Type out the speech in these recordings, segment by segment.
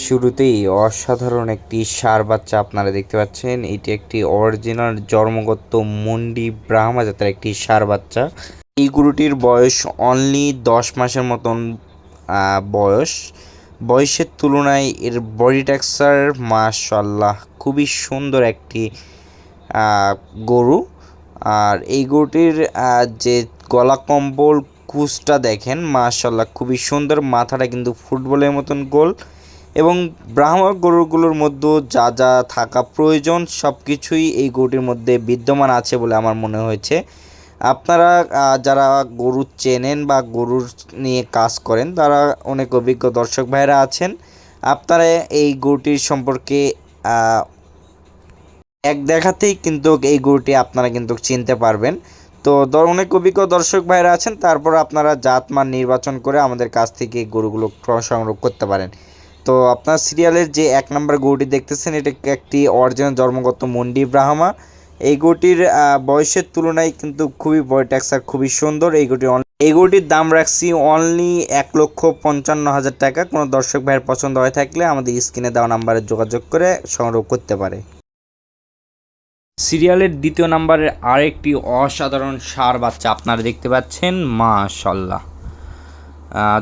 শুরুতেই অসাধারণ একটি ষাঁড় বাচ্চা আপনারা দেখতে পাচ্ছেন। এটি একটি অরিজিনাল জন্মগত মুন্ডি ব্রাহ্মা জাতের একটি ষাঁড় বাচ্চা। এই গরুটির বয়স অনলি 10 মাসের মতন বয়সের তুলনায় এর বডি টেক্সচার মাশাআল্লাহ খুবই সুন্দর একটি গরু। আর এই গরুটির যে গলা কম্বল কুচটা দেখেন মাশাআল্লাহ খুবই সুন্দর। মাথাটা কিন্তু ফুটবলের মতন গোল এবং ব্রাহ্মা গরুগুলোর মধ্যে যা যা থাকা প্রয়োজন সব কিছুই এই গরুটির মধ্যে বিদ্যমান আছে বলে আমার মনে হয়েছে। আপনারা যারা গরু চেনেন বা গরুর নিয়ে কাজ করেন তারা অনেক অভিজ্ঞ দর্শক ভাইরা আছেন। আপনারা এই গরুটির সম্পর্কে এক দেখাতেই কিন্তু এই গরুটি আপনারা কিন্তু চিনতে পারবেন। তো অনেক অভিজ্ঞ দর্শক ভাইরা আছেন, তারপর আপনারা জাতমান নির্বাচন করে আমাদের কাছ থেকে গরুগুলো সংগ্রহ করতে পারেন। তো আপনার সিরিয়ালের যে 1 নম্বর গরুটি দেখতেছেন এটা একটি অরিজিনাল জন্মগত মুন্ডি ব্রাহ্মা। এই গরুটির বয়সের তুলনায় কিন্তু খুবই বডি টেক্সচার খুবই সুন্দর। এই গরুটির দাম রাখছি অনলি 1,55,000 টাকা। কোনো দর্শক ভাইয়ের পছন্দ হয়ে থাকলে আমাদের স্ক্রিনে দেওয়া নাম্বারে যোগাযোগ করে সংগ্রহ করতে পারে। সিরিয়ালের 2 নম্বরের আরেকটি অসাধারণ ষাঁড় বাচ্চা আপনারা দেখতে পাচ্ছেন মাশাআল্লাহ।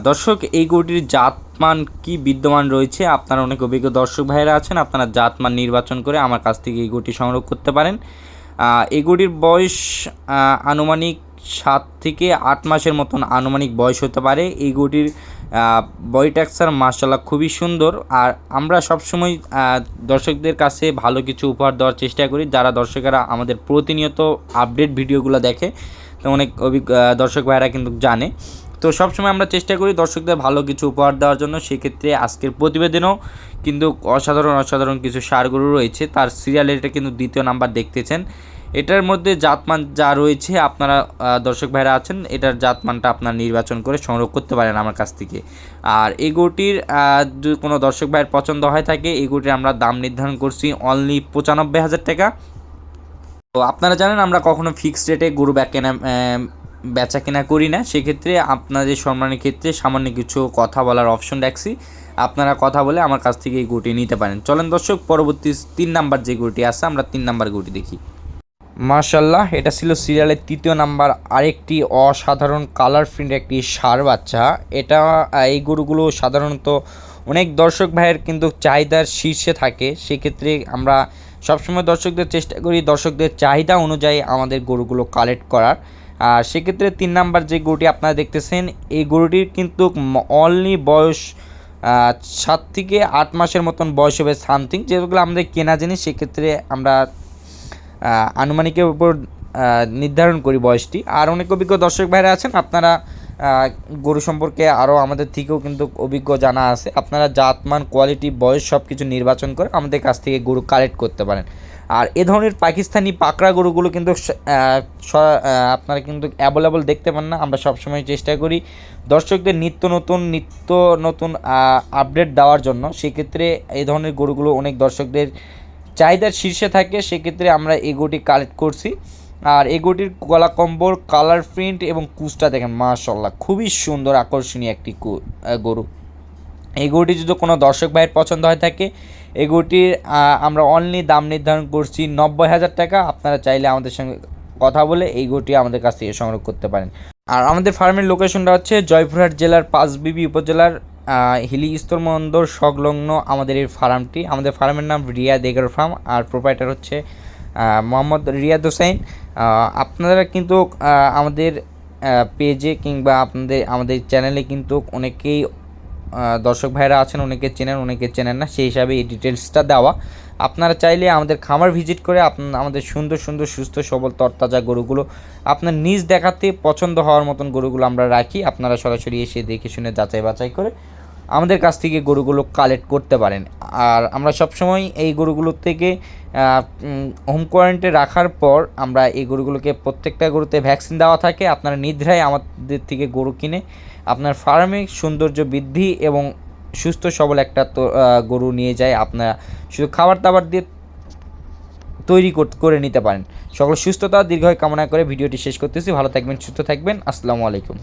দর্শক এই গরুটির জাতমান কি বিদ্যমান রয়েছে, আপনারা অনেক অভিজ্ঞ দর্শক ভাইয়েরা আছেন, আপনারা জাতমান নির্বাচন করে আমার কাছ থেকে এই গরুটি সংগ্রহ করতে পারেন। এই গরুটির বয়স আনুমানিক 7 থেকে 8 মাসের মতন আনুমানিক বয়স হতে পারে। এই গরুটির বডি টেক্সচার মাশাআল্লাহ খুবই সুন্দর। আর আমরা সবসময় দর্শকদের কাছে ভালো কিছু উপহার দেওয়ার চেষ্টা করি। যারা দর্শকেরা আমাদের প্রতিনিয়ত আপডেট ভিডিওগুলো দেখে তো অনেক দর্শক ভাইয়েরা কিন্তু জানে। তো সবসময় আমরা চেষ্টা করি দর্শকদের ভালো কিছু উপহার দেওয়ার জন্য। সেক্ষেত্রে আজকের প্রতিবেদনেও কিন্তু অসাধারণ কিছু ষাঁড় গরু রয়েছে। তার সিরিয়ালে এটা কিন্তু 2 নাম্বার দেখতেছেন। এটার মধ্যে জাতমান যা রয়েছে আপনারা দর্শক ভাইরা আছেন এটার জাতমানটা আপনারা নির্বাচন করে সংগ্রহ করতে পারেন আমার কাছ থেকে। আর এই গরুটির যদি কোনো দর্শক ভাইয়ের পছন্দ হয় থাকে এই গরুটির আমরা দাম নির্ধারণ করছি অনলি 95,000 টাকা। তো আপনারা জানেন আমরা কখনো ফিক্সড রেটে গরু বেচা কেনা করি না। সেক্ষেত্রে আপনাদের সম্মানের ক্ষেত্রে সামান্য কিছু কথা বলার অপশন রাখছি, আপনারা কথা বলে আমার কাছ থেকে এই গরুটি নিতে পারেন। চলেন দর্শক পরবর্তী 3 নাম্বার যে গরুটি আছে আমরা 3 নাম্বার গরুটি দেখি। মাশাআল্লাহ এটা ছিল সিরিয়ালের 3 নাম্বার আরেকটি অসাধারণ কালার প্রিন্ট একটি ষাঁড় বাচ্চা। এটা এই গরুগুলো সাধারণত অনেক দর্শক ভাইয়ের কিন্তু চাহিদার শীর্ষে থাকে। সেক্ষেত্রে আমরা সবসময় দর্শকদের চেষ্টা করি দর্শকদের চাহিদা অনুযায়ী আমাদের গরুগুলো কালেক্ট করার। আর সেক্ষেত্রে 3 নাম্বার যে গরুটি আপনারা দেখতেছেন এই গরুটির কিন্তু অনলি বয়স 7 থেকে 8 মাসের মতন বয়স হবে সামথিং, যেগুলো আমাদের কেনা জিনিস। সেক্ষেত্রে আমরা আনুমানিকের উপর নির্ধারণ করি বয়সটি। আর অনেক অভিজ্ঞ দর্শক ভাইরা আছেন, আপনারা গরু সম্পর্কে আরও আমাদের থেকেও কিন্তু অভিজ্ঞ জানা আছে। আপনারা জাতমান কোয়ালিটি বয়স সব কিছু নির্বাচন করে আমাদের কাছ থেকে গরু কালেক্ট করতে পারেন। আর এ ধরনের পাকিস্তানি পাকড়া গরুগুলো কিন্তু আপনারা কিন্তু অ্যাভেলেবল দেখতে পান না। আমরা সবসময় চেষ্টা করি দর্শকদের নিত্য নতুন আপডেট দেওয়ার জন্য। সেক্ষেত্রে এই ধরনের গরুগুলো অনেক দর্শকদের চাহিদার শীর্ষে থাকে। সেক্ষেত্রে আমরা এই গরুটি কালেক্ট করছি। আর এই গরুটির গলা কম্বল কালার প্রিন্ট এবং কুচটা দেখেন মাশাআল্লাহ খুবই সুন্দর আকর্ষণীয় একটি গরু। এই গরুটি যদি কোনো দর্শক ভাইয়ের পছন্দ হয় থাকে এই গরুটির আমরা অনলি দাম নির্ধারণ করছি 90,000 টাকা। আপনারা চাইলে আমাদের সঙ্গে কথা বলে এই গরুটি আমাদের কাছ থেকে সংগ্রহ করতে পারেন। আর আমাদের ফার্মের লোকেশনটা হচ্ছে জয়পুরহাট জেলার পাঁচবিবি উপজেলার হিলি স্থলবন্দর সংলগ্ন আমাদের এই ফার্মটি। আমাদের ফার্মের নাম রিয়াদ এগ্রো ফার্ম আর প্রোপাইটার হচ্ছে মোহাম্মদ রিয়াদ হোসেন। আপনারা কিন্তু আমাদের পেজে কিংবা আমাদের চ্যানেলে কিন্তু অনেকেই দর্শক ভাইরা আছেন, অনেকে চেনেন অনেকে চেনেন না, সেই হিসাবে এই ডিটেলসটা দেওয়া। আপনারা চাইলে আমাদের খামার ভিজিট করে আমাদের সুন্দর সুস্থ সবল তরতাজা গরুগুলো আপনার নিজ দেখাতে পছন্দ হওয়ার মতন গরুগুলো আমরা রাখি। আপনারা সরাসরি এসে দেখে শুনে যাচাই বাছাই করে আমাদের কাছ থেকে গরুগুলো কালেক্ট করতে পারেন। আর আমরা সবসময় এই গরুগুলোর থেকে হোম কোয়ারেন্টাইনে রাখার পর আমরা এই গরুগুলোকে প্রত্যেকটা গরুতে ভ্যাকসিন দেওয়া থাকে। আপনারা নির্দ্বিধায় আমাদের থেকে গরু কিনে আপনার ফার্মে সৌন্দর্য বৃদ্ধি এবং সুস্থ সবল একটা গরু নিয়ে যায়। আপনারা শুধু খাবার দাবার দিয়ে তৈরি করে নিতে পারেন। সকল সুস্থতা দীর্ঘায়ু কামনা করে ভিডিওটি শেষ করতেছি। ভালো থাকবেন, সুস্থ থাকবেন। আসসালামু আলাইকুম।